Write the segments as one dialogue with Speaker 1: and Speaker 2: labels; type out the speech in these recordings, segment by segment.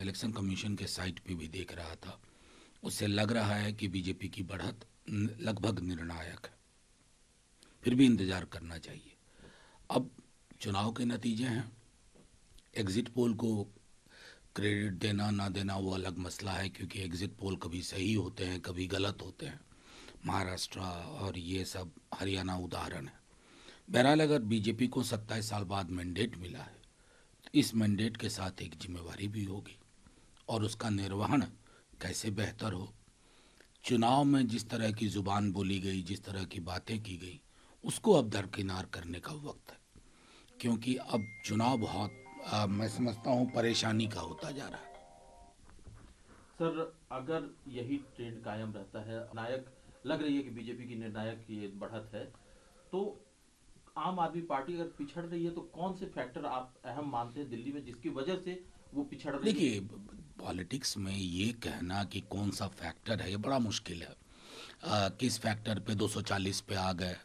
Speaker 1: Election commission के site पे भी देख रहा था, उससे लग रहा है कि बीजेपी की बढ़त लगभग निर्णायक है। फिर भी इंतजार करना चाहिए। अब चुनाव के नतीजे हैं, एग्जिट पोल को क्रेडिट देना ना देना वो अलग मसला है, क्योंकि एग्जिट पोल कभी सही होते हैं कभी गलत होते हैं। महाराष्ट्र और ये सब हरियाणा उदाहरण है। बहरहाल अगर बीजेपी को 27 साल बाद मैंडेट मिला है तो इस मैंडेट के साथ एक जिम्मेवारी भी होगी, और उसका निर्वहन कैसे बेहतर हो। चुनाव में जिस तरह की जुबान बोली गई, जिस तरह की बातें की गई, उसको अब दरकिनार करने का वक्त है, क्योंकि अब चुनाव बहुत मैं समझता हूँ परेशानी का होता जा रहा है।
Speaker 2: सर, अगर यही ट्रेंड कायम रहता है, नायक लग रही है कि बीजेपी की निर्णायक ये बढ़त है, तो आम आदमी पार्टी अगर पिछड़ रही है तो कौन से फैक्टर आप अहम मानते हैं दिल्ली में जिसकी वजह से वो पिछड़ रही है?
Speaker 1: देखिए, पॉलिटिक्स में ये कहना कि कौन सा फैक्टर है ये बड़ा मुश्किल है। किस फैक्टर पे 240 पे आ गए,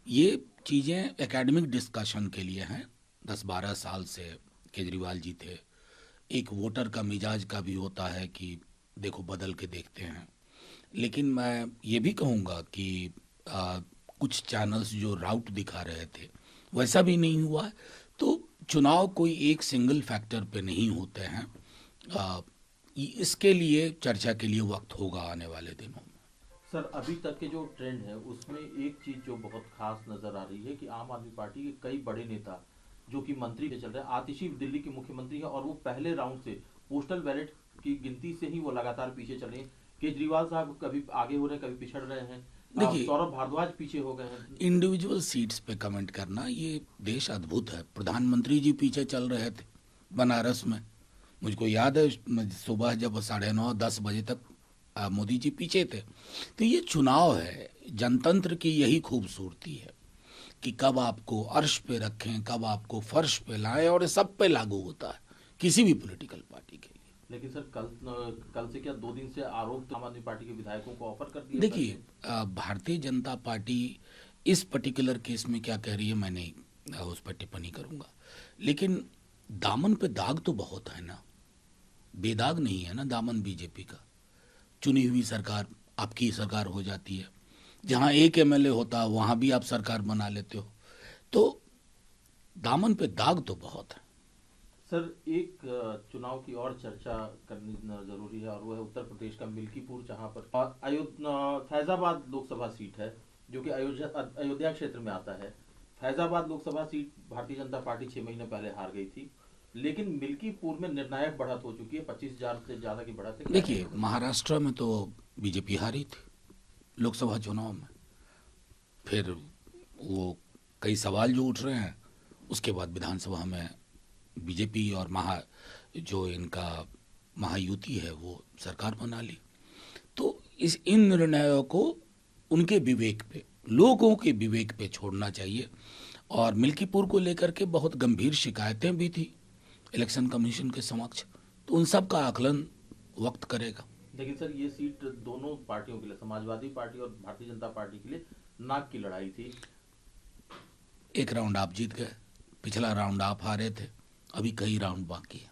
Speaker 1: ये चीज़ें एकेडमिक डिस्कशन के लिए हैं। 10-12 साल से केजरीवाल जी थे। एक वोटर का मिजाज का भी होता है कि देखो बदल के देखते हैं। लेकिन मैं ये भी कहूँगा कि आ, कुछ चैनल्स जो राउट दिखा रहे थे वैसा भी नहीं हुआ है। तो चुनाव कोई एक सिंगल फैक्टर पे नहीं होते हैं। आ, इसके लिए चर्चा के लिए वक्त होगा आने वाले दिनों में।
Speaker 2: सर, अभी तक के जो ट्रेंड है उसमें एक चीज जो बहुत खास नजर आ रही है कि आम आदमी पार्टी के कई बड़े नेता जो कि मंत्री के चल रहे हैं, आतिशी दिल्ली की मुख्यमंत्री है और वो पहले राउंड से पोस्टल बैलेट की गिनती से ही वो लगातार पीछे चल रहे हैं। केजरीवाल साहब कभी आगे हो रहे हैं, कभी पिछड़ रहे हैं।
Speaker 1: देखिए,
Speaker 2: सौरभ भारद्वाज पीछे हो गए हैं।
Speaker 1: इंडिविजुअल सीट्स पे कमेंट करना, ये देश अद्भुत है। प्रधानमंत्री जी पीछे चल रहे थे बनारस में, मुझको याद है। सुबह जब 9:30-10 बजे तक मोदी जी पीछे थे। तो ये चुनाव है, जनतंत्र की यही खूबसूरती है कि कब आपको अर्श पे रखें, कब आपको फर्श पे लाएं, और ये सब पे लागू होता है किसी भी पॉलिटिकल पार्टी के लिए।
Speaker 2: लेकिन सर, कल से क्या 2 दिन से आरोप तो आम आदमी पार्टी के विधायकों को ऑफर कर दिए
Speaker 1: देखिए,
Speaker 2: पैसे।
Speaker 1: भारतीय जनता पार्टी इस पर्टिकुलर केस में क्या कह रही है मैं नहीं उस पर टिप्पणी करूंगा। लेकिन दामन पे दाग तो बहुत है ना, बेदाग नहीं है ना दामन बीजेपी का। चुनी हुई सरकार आपकी सरकार हो जाती है, जहां एक एमएलए होता है वहां भी आप सरकार बना लेते हो। तो दामन पे दाग तो बहुत है।
Speaker 2: सर, एक चुनाव की और चर्चा करनी जरूरी है और वो है उत्तर प्रदेश का मिल्कीपुर, जहां पर फैजाबाद लोकसभा सीट है जो कि अयोध्या क्षेत्र में आता है। फैजाबाद लोकसभा सीट भारतीय जनता पार्टी 6 महीने पहले हार गई थी, लेकिन मिल्कीपुर में निर्णायक बढ़त हो चुकी है। 25,000 से ज्यादा की बढ़त है। क्या
Speaker 1: देखिए,
Speaker 2: कहेंगे?
Speaker 1: महाराष्ट्र में तो बीजेपी हारी थी लोकसभा चुनाव में। फिर वो कई सवाल जो उठ रहे हैं, उसके बाद विधानसभा में बीजेपी और जो इनका महायुति है वो सरकार बना ली। तो इन निर्णयों को उनके विवेक पे, लोगों के विवेक पे छोड़ना चाहिए। और मिल्कीपुर को लेकर के बहुत गंभीर शिकायतें भी थी इलेक्शन कमीशन के समक्ष, तो उन सब का आकलन वक्त करेगा।
Speaker 2: लेकिन सर, ये सीट दोनों पार्टियों के लिए, समाजवादी पार्टी और भारतीय जनता पार्टी के लिए, नाक की लड़ाई थी।
Speaker 1: एक राउंड आप जीत गए, पिछला राउंड आप हारे थे, अभी कई राउंड बाकी है।